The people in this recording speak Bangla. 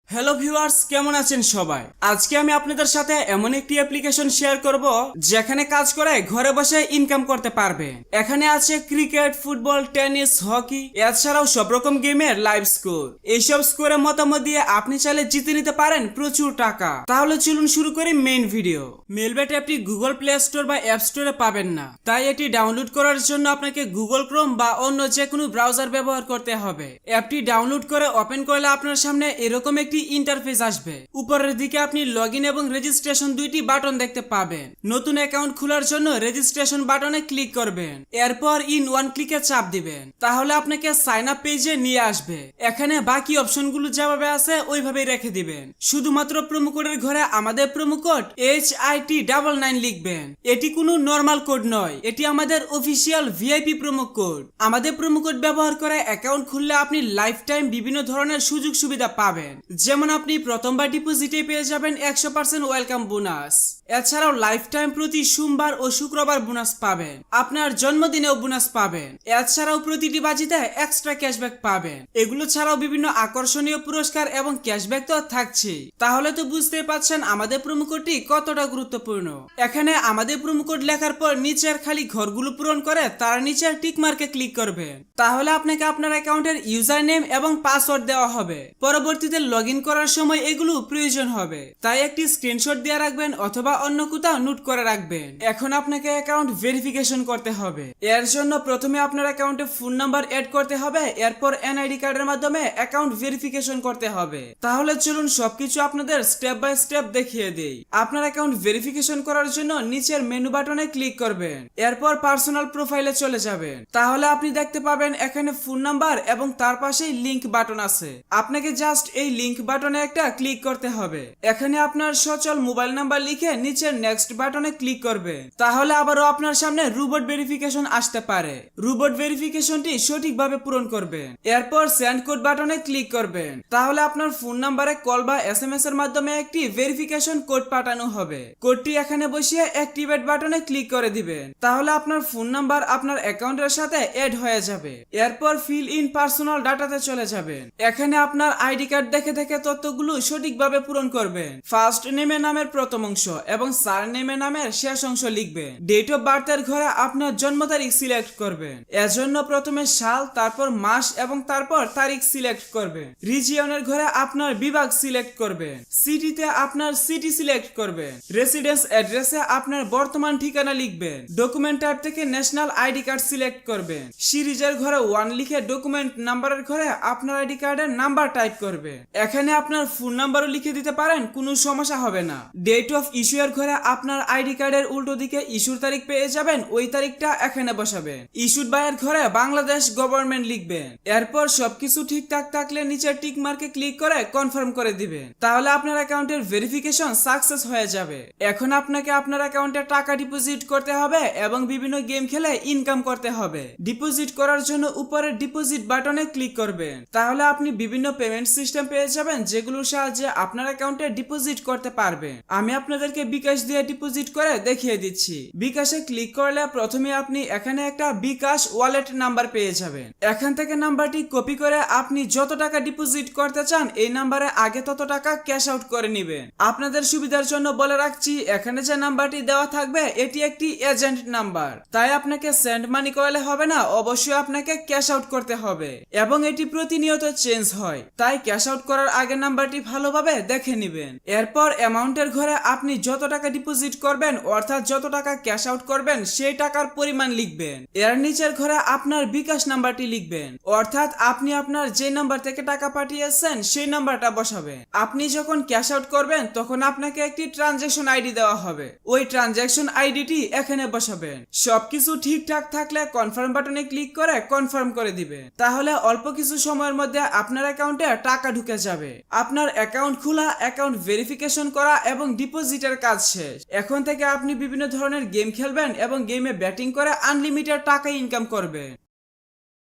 হ্যালো ভিউয়ার্স, কেমন আছেন সবাই? আজকে আমি আপনাদের সাথে এমন একটি অ্যাপ্লিকেশন শেয়ার করব যেখানে কাজ করে ঘরে বসে ইনকাম করতে পারবে। এখানে আছে ক্রিকেট, ফুটবল, টেনিস, হকি, এছাড়াও সব রকম গেমের লাইভ স্কোর। এইসব স্কোরে মতামত দিয়ে আপনি চাইলে জিতে নিতে পারেন প্রচুর টাকা। তাহলে চলুন শুরু করি মেইন ভিডিও। মেলবেট অ্যাপটি গুগল প্লে স্টোর বা অ্যাপ স্টোরে পাবেন না, তাই এটি ডাউনলোড করার জন্য আপনাকে গুগল ক্রোম বা অন্য যে কোনো ব্রাউজার ব্যবহার করতে হবে। অ্যাপটি ডাউনলোড করে ওপেন করলে আপনার সামনে এরকম একটি ইন্টারফেস আসবে। উপরের দিকে আপনি লগইন এবং রেজিস্ট্রেশন দুইটি বাটন দেখতে পাবেন। নতুন অ্যাকাউন্ট খোলার জন্য রেজিস্ট্রেশন বাটনে ক্লিক করবেন, এরপর ইন ওয়ান ক্লিকে চাপ দিবেন, তাহলে আপনাকে সাইন আপ পেজে নিয়ে আসবে। এখানে বাকি অপশনগুলো যেভাবে আছে ওইভাবেই রেখে দিবেন। শুধুমাত্র প্রোমো কোডের ঘরে আমাদের প্রোমো কোড HIT99 লিখবেন। এটি কোনো নরমাল কোড নয়, এটি আমাদের অফিসিয়াল ভিআইপি প্রোমো কোড। আমাদের প্রোমো কোড ব্যবহার করে অ্যাকাউন্ট খুললে আপনি লাইফ টাইম বিভিন্ন ধরনের সুযোগ সুবিধা পাবেন। যেমন আপনি প্রথমবার ডিপোজিটে পেয়ে যাবেন 100% ওয়েলকাম বোনাস। এছাড়াও লাইফ টাইম প্রতি সোমবার ও শুক্রবার বোনাস পাবেন। আপনার জন্মদিনেও বোনাস পাবেন। এছাড়াও প্রতিটি বাজিতে এক্সট্রা ক্যাশব্যাক পাবেন। এগুলো ছাড়াও বিভিন্ন আকর্ষণীয় পুরস্কার এবং ক্যাশব্যাক তো থাকছেই। তাহলে তো বুঝতেই পারছেন আমাদের প্রোমো কোডটি কতটা গুরুত্বপূর্ণ। এখানে আমাদের প্রোমো কোড লেখার পর নিচের খালি ঘরগুলো পূরণ করে তার নিচের টিক মার্কে ক্লিক করবেন। তাহলে আপনাকে আপনার অ্যাকাউন্টের ইউজার নেম এবং পাসওয়ার্ড দেওয়া হবে। পরবর্তীতে লগইন করার সময় এগুলো প্রয়োজন হবে, তাই একটি স্ক্রিনশট দিয়ে রাখবেন অথবা অন্য কোথাও নোট করে রাখবেন। এখন আপনাকে অ্যাকাউন্ট ভেরিফিকেশন করতে হবে। এর জন্য প্রথমে আপনার অ্যাকাউন্টে ফোন নাম্বার এড করতে হবে, এরপর এনআইডি কার্ডের মাধ্যমে অ্যাকাউন্ট ভেরিফিকেশন করতে হবে। তাহলে চলুন সবকিছু আপনাদের স্টেপ বাই স্টেপ দেখিয়ে দেই। আপনার অ্যাকাউন্ট ভেরিফিকেশন করার জন্য নিচের মেনু বাটনে ক্লিক করবেন, এরপর পার্সোনাল প্রোফাইলে চলে যাবেন। তাহলে আপনি দেখতে পাবেন এখানে ফোন নাম্বার এবং তার পাশেই লিংক বাটন আছে। আপনাকে জাস্ট এই লিংক বাটনে একটা ক্লিক করতে হবে। এখানে আপনার সচল মোবাইল নাম্বার লিখে নিচের নেক্সট বাটনে ক্লিক করবেন। তাহলে আবারও আপনার সামনে রোবট ভেরিফিকেশন আসতে পারে। রোবট ভেরিফিকেশনটি সঠিকভাবে পূরণ করবেন, এরপর সেন্ড কোড বাটনে ক্লিক করবেন। তাহলে আপনার ফোন নাম্বারে কল বা এসএমএস এর মাধ্যমে একটি ভেরিফিকেশন কোড পাঠানো হবে। কোডটি এখানে বসিয়ে অ্যাক্টিভেট বাটনে ক্লিক করে দিবেন। তাহলে আপনার ফোন নাম্বার আপনার অ্যাকাউন্টের সাথে এড হয়ে যাবে। এরপর ফিল ইন পার্সোনাল ডাটাতে চলে যাবেন। এখানে আপনার আইডি কার্ড দেখে দেখে তথ্যগুলো সঠিকভাবে পূরণ করবেন। ফার্স্ট নেমে নামের প্রথম অংশ এবং সার নেমে নামের শেষ অংশ লিখবেন। ডেট অফ বার্থের ঘরে আপনার জন্ম তারিখ সিলেক্ট করবেন। এজন্য প্রথমে সাল, তারপর মাস এবং তারপর তারিখ সিলেক্ট করবেন। রিজিয়নের ঘরে আপনার বিভাগ সিলেক্ট করবেন। সিটিতে আপনার সিটি সিলেক্ট করবেন। রেসিডেন্স অ্যাড্রেসে আপনার বর্তমান ঠিকানা লিখবেন। ডকুমেন্ট টাইপ থেকে ন্যাশনাল আইডি কার্ড সিলেক্ট করবেন। সিরিজের ঘরে 1 লিখে ডকুমেন্ট নাম্বারের ঘরে আপনার আইডি কার্ডের নাম্বার টাইপ করবেন। এখানে আপনার ফোন নাম্বারও লিখে দিতে পারেন, কোনো সমস্যা হবে না। ডেট অফ ইস্যু এর ঘরে আপনার আইডি কার্ডের উল্টো দিকে ইস্যুর তারিখ পেয়ে যাবেন, ওই তারিখটা এখানে বসাবেন। ইস্যুড বাই এর ঘরে বাংলাদেশ গভর্নমেন্ট লিখবেন। এরপর সবকিছু ঠিকঠাক থাকলে নিচের টিক মার্কে ক্লিক করে কনফার্ম করে দিবেন। তাহলে আপনার অ্যাকাউন্টের ভেরিফিকেশন সাকসেস হয়ে যাবে। এখন আপনাকে আপনার অ্যাকাউন্টে টাকা ডিপোজিট করতে হবে এবং বিভিন্ন গেম খেলে ইনকাম করতে হবে। ডিপোজিট করার জন্য উপরের ডিপোজিট বাটনে ক্লিক করবেন। তাহলে আপনি বিভিন্ন পেমেন্ট সিস্টেম পেয়ে যাবেন যেগুলোর সাহায্যে আপনার অ্যাকাউন্টে ডিপোজিট করতে পারবেন। আমি আপনাদেরকে বিকাশ দিয়ে ডিপোজিট করে দেখিয়ে দিচ্ছি। বিকাশে ক্লিক করলে প্রথমে আপনি এখানে একটা বিকাশ ওয়ালেট নাম্বার পেয়ে যাবেন। এখান থেকে নাম্বারটি কপি করে আপনি যত টাকা ডিপোজিট করতে চান এই নাম্বারে আগে তত টাকা ক্যাশ আউট করে নেবেন। আপনাদের সুবিধার জন্য বলে রাখছি, এখানে যে নাম্বারটি দেওয়া থাকবে এটি একটি এজেন্ট নাম্বার, তাই আপনাকে সেন্ড মানি করলে হবে না, অবশ্যই আপনাকে ক্যাশ আউট করতে হবে এবং এটি প্রতিনিয়ত চেঞ্জ হয়, তাই ক্যাশ আউট করার আগে নাম্বারটি ভালোভাবে দেখে নেবেন। এরপর অ্যামাউন্টের ঘরে আপনি যত টাকা ডিপোজিট করবেন অর্থাৎ যত টাকা ক্যাশ আউট করবেন সেই টাকার পরিমাণ লিখবেন। এর নিচের ঘরে আপনার বিকাশ নাম্বারটি লিখবেন, অর্থাৎ আপনি আপনার যে নাম্বার থেকে টাকা পাঠিয়েছেন সেই নাম্বারটা বসাবেন। আপনি যখন ক্যাশ আউট করবেন তখন আপনাকে একটি ট্রানজ্যাকশন আইডি দেওয়া হবে, ওই ট্রানজ্যাকশন আইডিটি এখানে বসাবেন। সবকিছু ঠিকঠাক থাকলে কনফার্ম বাটনে ক্লিক করে কনফার্ম করে দিবেন। তাহলে অল্প কিছু সময়ের মধ্যে আপনার অ্যাকাউন্টে টাকা ঢুকে যাবে। আপনার অ্যাকাউন্ট খোলা, অ্যাকাউন্ট ভেরিফিকেশন করা এবং ডিপোজিটের কাজ শেষ। এখন থেকে আপনি বিভিন্ন ধরনের গেম খেলবেন এবং গেমে ব্যাটিং করে আনলিমিটেড টাকা ইনকাম করবেন।